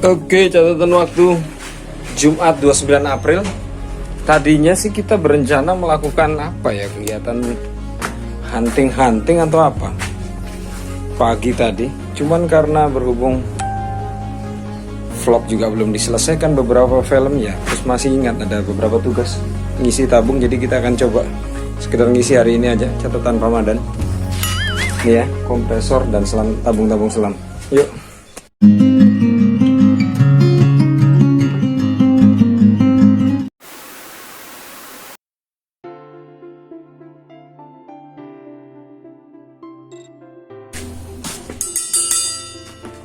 Oke, catatan waktu Jumat 29 April. Tadinya sih kita berencana melakukan apa ya, kegiatan hunting atau apa pagi tadi. Cuman karena berhubung vlog juga belum diselesaikan beberapa filmnya, terus masih ingat ada beberapa tugas ngisi tabung, jadi kita akan coba sekedar ngisi hari ini aja catatan Ramadan. Ini ya, kompresor dan selam, tabung-tabung selam. Yuk.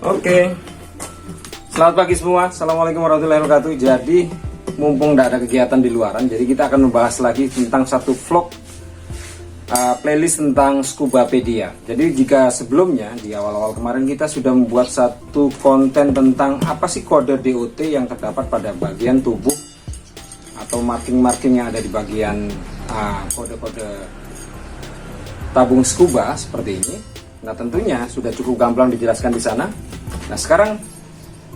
Oke, selamat pagi semua. Assalamualaikum warahmatullahi wabarakatuh. Jadi mumpung tidak ada kegiatan di luaran, jadi kita akan membahas lagi tentang satu vlog playlist tentang Scubapedia. Jadi jika sebelumnya di awal-awal kemarin kita sudah membuat satu konten tentang apa sih kode DOT yang terdapat pada bagian tubuh atau marking-marking yang ada di bagian kode-kode tabung scuba seperti ini. Nah, tentunya sudah cukup gamblang dijelaskan di sana. Nah, sekarang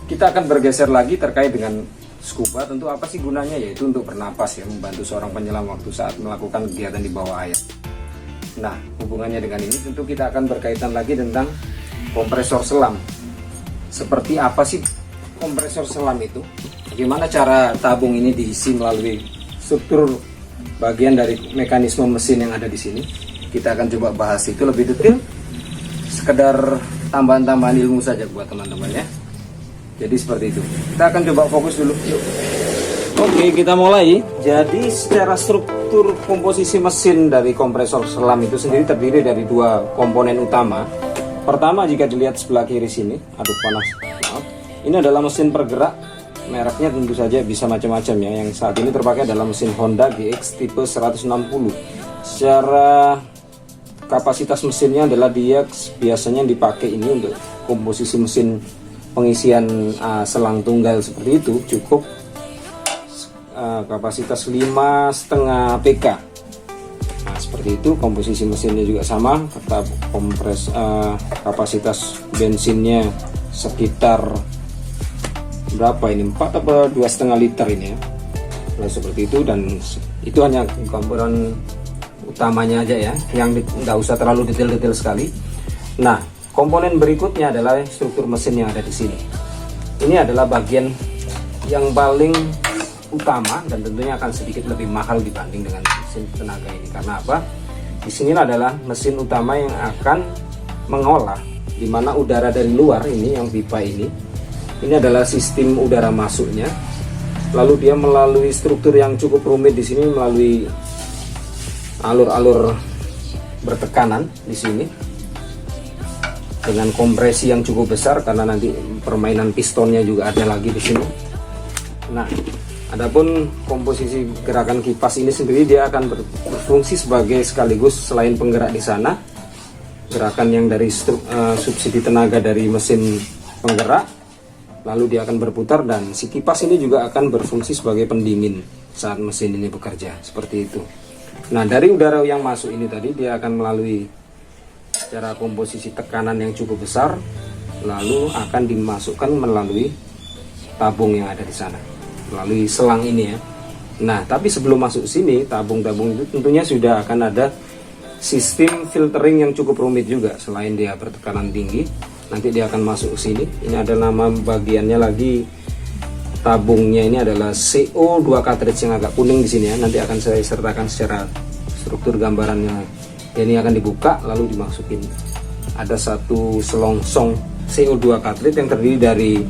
kita akan bergeser lagi terkait dengan scuba. Tentu apa sih gunanya? Yaitu untuk bernapas ya, membantu seorang penyelam waktu saat melakukan kegiatan di bawah air. Nah, hubungannya dengan ini tentu kita akan berkaitan lagi tentang kompresor selam. Seperti apa sih kompresor selam itu? Bagaimana cara tabung ini diisi melalui struktur bagian dari mekanisme mesin yang ada di sini? Kita akan coba bahas itu lebih detail. Sekedar tambahan-tambahan ilmu saja buat teman-teman ya. Jadi seperti itu. Kita akan coba fokus dulu. Yuk. Oke, kita mulai. Jadi secara struktur komposisi mesin dari kompresor selam itu sendiri terdiri dari dua komponen utama. Pertama, jika dilihat sebelah kiri sini, aduh panas. Maaf. Ini adalah mesin pergerak. Mereknya tentu saja bisa macam-macam ya. Yang saat ini terpakai adalah mesin Honda GX tipe 160. Secara kapasitas mesinnya adalah dia biasanya dipakai ini untuk komposisi mesin pengisian selang tunggal seperti itu cukup kapasitas 5,5 PK. Nah, seperti itu komposisi mesinnya juga sama. Kapasitas bensinnya sekitar berapa ini, 4 atau 2,5 liter ini ya. Nah, seperti itu, dan itu hanya komponen utamanya aja ya, yang tidak usah terlalu detail-detail sekali. Nah, komponen berikutnya adalah struktur mesin yang ada di sini. Ini adalah bagian yang paling utama dan tentunya akan sedikit lebih mahal dibanding dengan mesin tenaga ini. Karena apa? Di sini adalah mesin utama yang akan mengolah, di mana udara dari luar ini, yang pipa ini adalah sistem udara masuknya. Lalu dia melalui struktur yang cukup rumit di sini, melalui alur-alur bertekanan di sini dengan kompresi yang cukup besar, karena nanti permainan pistonnya juga ada lagi di sini. Nah, adapun komposisi gerakan kipas ini sendiri, dia akan berfungsi sebagai sekaligus selain penggerak di sana, gerakan yang dari subsidi tenaga dari mesin penggerak, lalu dia akan berputar, dan si kipas ini juga akan berfungsi sebagai pendingin saat mesin ini bekerja seperti itu. Nah, dari udara yang masuk ini tadi, dia akan melalui secara komposisi tekanan yang cukup besar, lalu akan dimasukkan melalui tabung yang ada di sana, melalui selang ini ya. Nah, tapi sebelum masuk sini, tabung-tabung itu tentunya sudah akan ada sistem filtering yang cukup rumit juga. Selain dia bertekanan tinggi, nanti dia akan masuk ke sini. Ini ada nama bagiannya lagi. Tabungnya ini adalah CO2 cartridge yang agak kuning di sini ya. Nanti akan saya sertakan secara struktur gambarannya. Ini akan dibuka lalu dimasukin. Ada satu selongsong CO2 cartridge yang terdiri dari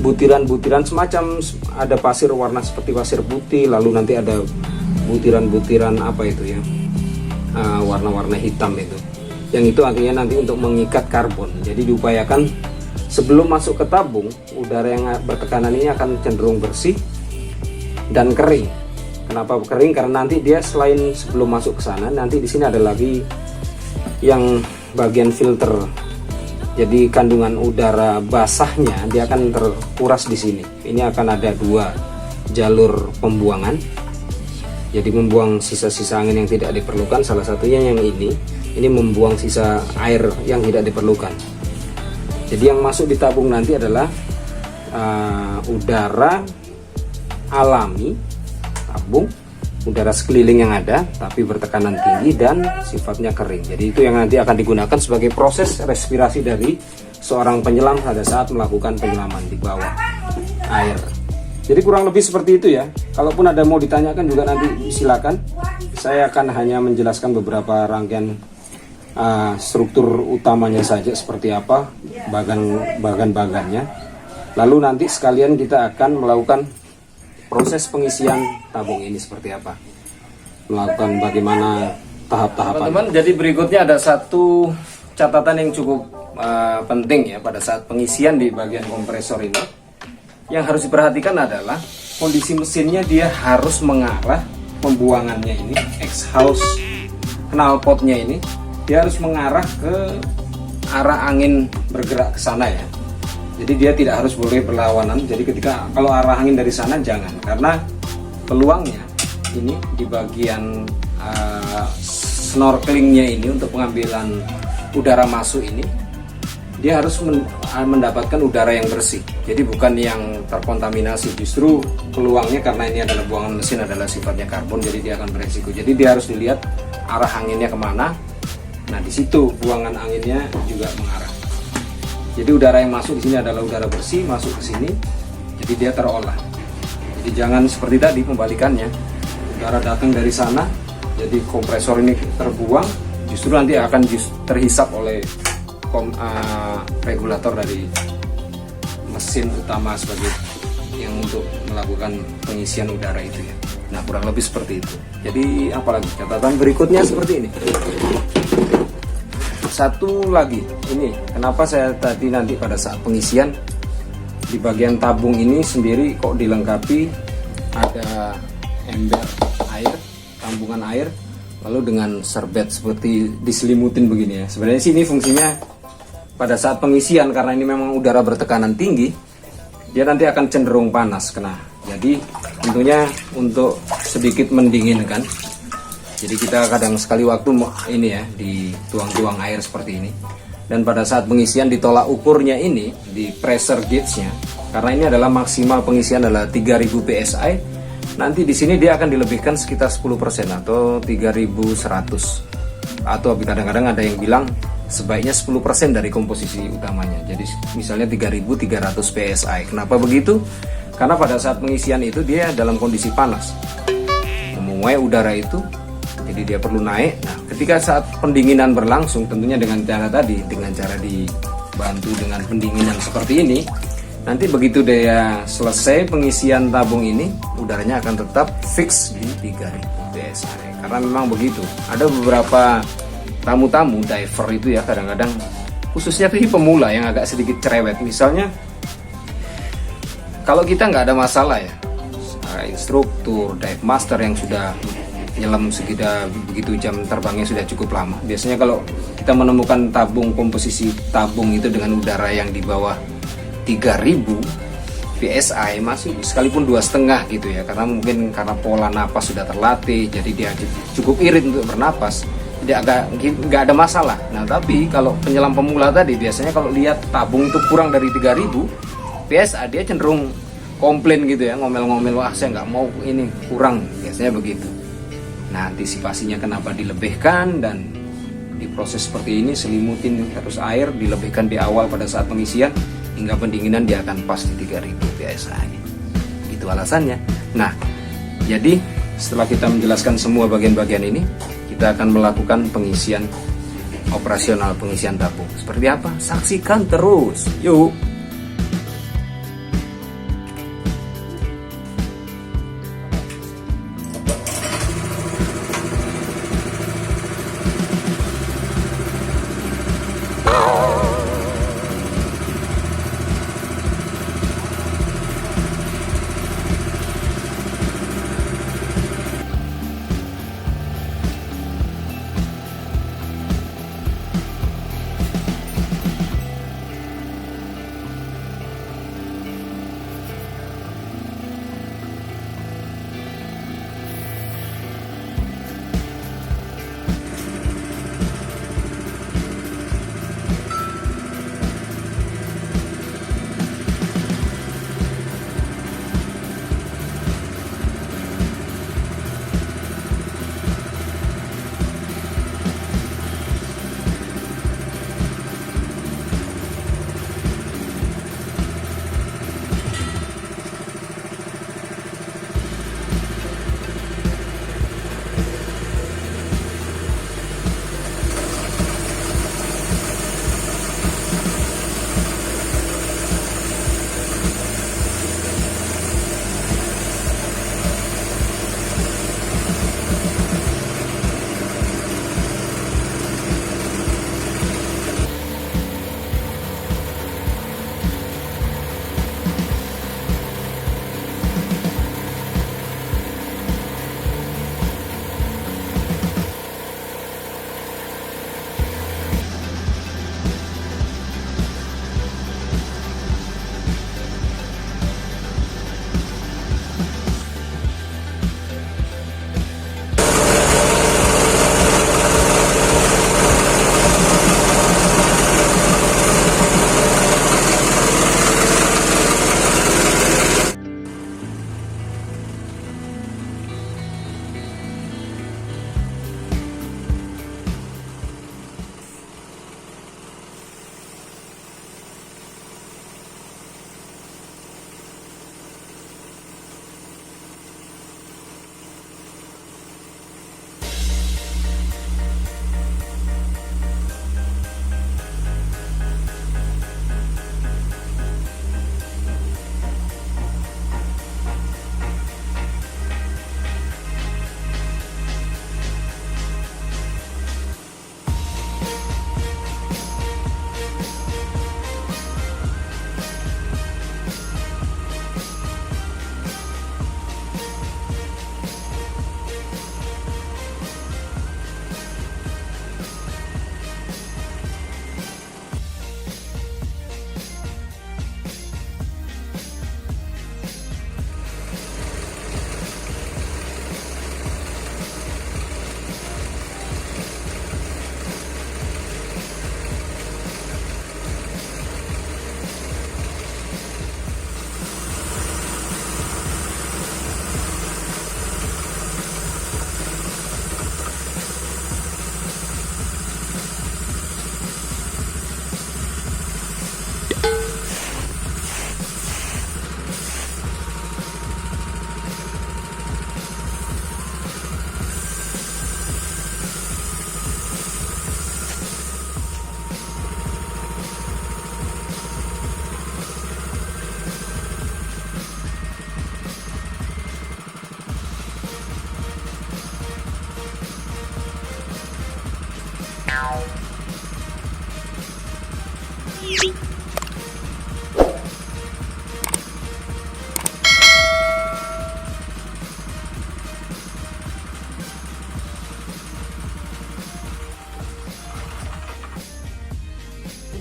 butiran-butiran semacam, ada pasir warna seperti pasir putih, lalu nanti ada butiran-butiran apa itu ya, warna-warna hitam itu. Yang itu artinya nanti untuk mengikat karbon. Jadi diupayakan sebelum masuk ke tabung, udara yang bertekanan ini akan cenderung bersih dan kering. Kenapa kering? Karena nanti dia selain sebelum masuk ke sana, nanti di sini ada lagi yang bagian filter. Jadi kandungan udara basahnya dia akan terkuras di sini. Ini akan ada dua jalur pembuangan. Jadi membuang sisa-sisa angin yang tidak diperlukan. Salah satunya yang ini membuang sisa air yang tidak diperlukan. Jadi yang masuk di tabung nanti adalah udara alami tabung, udara sekeliling yang ada tapi bertekanan tinggi dan sifatnya kering. Jadi itu yang nanti akan digunakan sebagai proses respirasi dari seorang penyelam pada saat melakukan penyelaman di bawah air. Jadi kurang lebih seperti itu ya. Kalaupun ada mau ditanyakan juga nanti silakan. Saya akan hanya menjelaskan beberapa rangkaian struktur utamanya saja seperti apa, bagan-bagannya. Lalu nanti sekalian kita akan melakukan proses pengisian tabung ini seperti apa, melakukan bagaimana tahap-tahapan. Teman-teman, jadi berikutnya ada satu catatan yang cukup penting ya pada saat pengisian di bagian kompresor ini. Yang harus diperhatikan adalah kondisi mesinnya, dia harus mengarah pembuangannya ini, exhaust knalpotnya ini, dia harus mengarah ke arah angin bergerak ke sana ya. Jadi dia tidak harus boleh berlawanan. Jadi ketika kalau arah angin dari sana jangan, karena peluangnya ini di bagian snorkelingnya ini untuk pengambilan udara masuk ini, dia harus mendapatkan udara yang bersih. Jadi bukan yang terkontaminasi. Justru peluangnya karena ini adalah buangan mesin adalah sifatnya karbon, jadi dia akan beresiko. Jadi dia harus dilihat arah anginnya kemana. Nah di situ buangan anginnya juga mengarah. Jadi udara yang masuk di sini adalah udara bersih, masuk ke sini, jadi dia terolah. Jadi jangan seperti tadi pembalikannya, udara datang dari sana, jadi kompresor ini terbuang, justru nanti akan terhisap oleh regulator dari mesin utama sebagai yang untuk melakukan pengisian udara itu ya. Nah kurang lebih seperti itu. Jadi apalagi catatan berikutnya seperti ini. Satu lagi ini, kenapa saya tadi nanti pada saat pengisian di bagian tabung ini sendiri kok dilengkapi ada ember air, tambungan air, lalu dengan serbet seperti diselimutin begini ya. Sebenarnya sih ini fungsinya pada saat pengisian, karena ini memang udara bertekanan tinggi, dia nanti akan cenderung panas kena. Jadi tentunya untuk sedikit mendinginkan. Jadi kita kadang sekali waktu ini ya dituang-tuang air seperti ini. Dan pada saat pengisian ditolak ukurnya ini di pressure gauge-nya, karena ini adalah maksimal pengisian adalah 3000 psi. Nanti di sini dia akan dilebihkan sekitar 10% atau 3100. Atau kadang-kadang ada yang bilang sebaiknya 10% dari komposisi utamanya. Jadi misalnya 3300 psi. Kenapa begitu? Karena pada saat pengisian itu dia dalam kondisi panas. Memuai udara itu, jadi dia perlu naik. Nah, ketika saat pendinginan berlangsung, tentunya dengan cara tadi, dengan cara dibantu dengan pendinginan seperti ini, nanti begitu dia selesai pengisian tabung ini, udaranya akan tetap fix di 3000 psi. Karena memang begitu. Ada beberapa tamu-tamu diver itu ya kadang-kadang, khususnya di pemula yang agak sedikit cerewet. Misalnya kalau kita nggak ada masalah ya, instruktur, dive master yang sudah nyelam sekitar begitu jam terbangnya sudah cukup lama. Biasanya kalau kita menemukan tabung, komposisi tabung itu dengan udara yang di bawah 3000 psi, masih sekalipun 2,5 gitu ya, karena mungkin karena pola napas sudah terlatih, jadi dia cukup irit untuk bernapas, nggak ada masalah. Nah tapi kalau penyelam pemula tadi biasanya kalau lihat tabung itu kurang dari 3000 psi, dia cenderung komplain gitu ya, ngomel-ngomel, wah saya nggak mau ini kurang, biasanya begitu. Nah antisipasinya kenapa dilebihkan dan diproses seperti ini, selimutin terus air, dilebihkan di awal pada saat pengisian hingga pendinginan dia akan pas di 3000 psi. Itu alasannya. Nah jadi setelah kita menjelaskan semua bagian-bagian ini, kita akan melakukan pengisian operasional, pengisian tabung. Seperti apa? Saksikan terus. Yuk.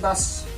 Gas.